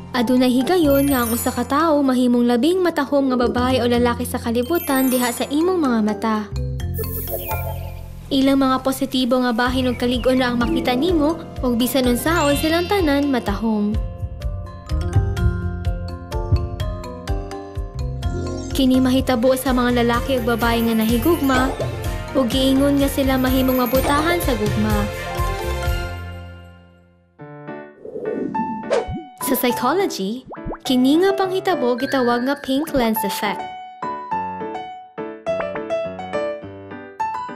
Adunay higayon nga ang usa ka tawo mahimong labing matahom nga babae o lalaki sa kalibutan diha sa imong mga mata. Ilang mga positibo nga bahin ug kalig-on ra ang makita nimo ug bisan unsaon silang tanan matahom. Kini mahitabo sa mga lalaki ug babae nga nahigugma ug giingon nga sila mahimong mabutahan sa gugma. Sa psychology, kini nga panghitabo gitawag nga pink lens effect.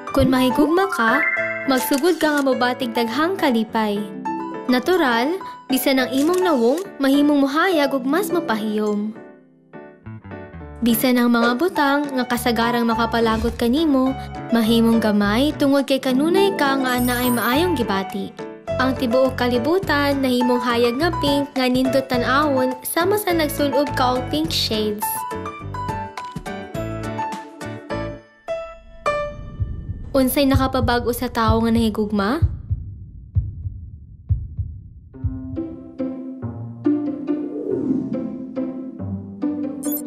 Kung mahigugma ka, magsugod ka nga mobatig daghang kalipay. Natural, bisan ang imong nawong, mahimong muhayag ug mas mapahiyom. Bisan ang mga butang nga kasagarang makapalagot kanimo, mahimong gamay tungod kay kanunay ka nga anaay maayong gibati. Ang tibuok kalibutan nahimong hayag nga pink nga nindot tan-awon sama sa nagsulob ka og pink shades. Unsay nakapabag-o sa tawo nga nahigugma?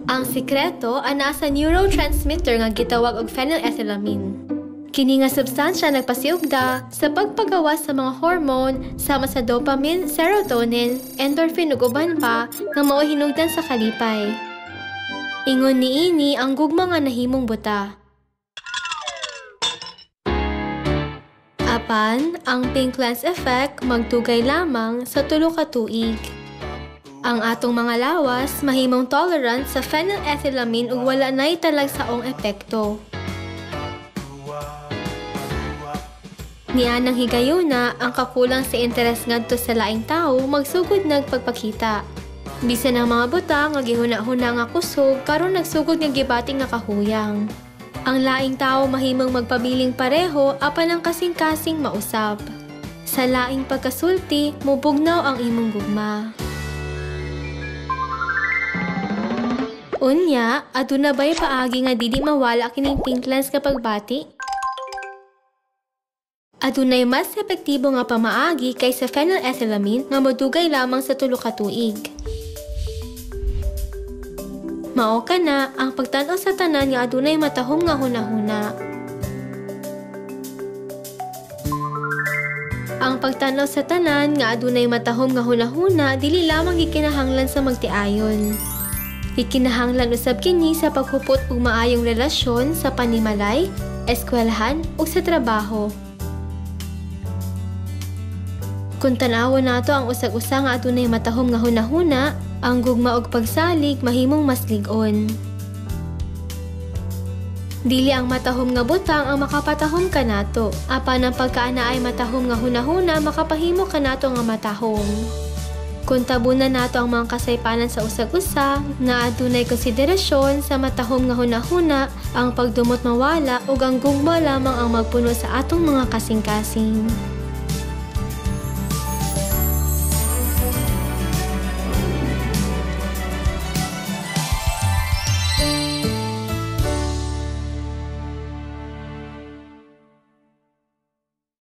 Ang sikreto ana sa neurotransmitter nga gitawag og phenylethylamine. Kini nga substansya nagpasiugda sa pagpagawas sa mga hormone sama sa dopamine, serotonin, endorphin ug uban pa nga mao hinungdan sa kalipay. Ingon niini ang gugma nga nahimong buta. Apan, ang pink lens effect magtugay lamang sa 3 ka tuig. Ang atong mga lawas mahimong tolerant sa phenylethylamine ug wala nay talagsaong epekto. Nianang higayuna ang kakulang sa interes ngadto sa laing tawo magsugod nagpagpakita. Bisan ang mga butang nga gihuna-huna nga kusog karon nagsugod nga gibati nga kahuyang. Ang laing tawo mahimong magpabiling pareho apan ang kasing-kasing mausap. Sa laing pagkasulti, mubugnaw ang imong gugma. Unya, aduna ba'y paagi nga dili mawala kining pink lens kapag bati? Adunay mas epektibo nga pamaagi kaysa phenylethylamine nga modugay lamang sa 3 ka tuig. Mao kana ang pagtan-aw sa tanan nga adunay matahom nga hunahuna. Ang pagtan-aw sa tanan nga adunay matahom nga hunahuna dili lamang gikinahanglan sa magtiayon. Gikinahanglan usab kini sa paghupot og maayong relasyon sa panimalay, eskwelahan ug sa trabaho. Kung tanawon nato ang usag-usa nga adunay matahom nga hunahuna, ang gugma og pagsalig mahimong mas lig-on. Dili ang matahom nga butang ang makapatahom kanato, apan ang pagkaana ay matahom nga hunahuna makapahimo kanato nga matahom. Kung tabunan nato ang mga kasaypanan sa usag-usa nga adunay konsiderasyon sa matahom nga hunahuna, ang pagdumot mawala ug ang gugma lamang ang magpuno sa atong mga kasing-kasing.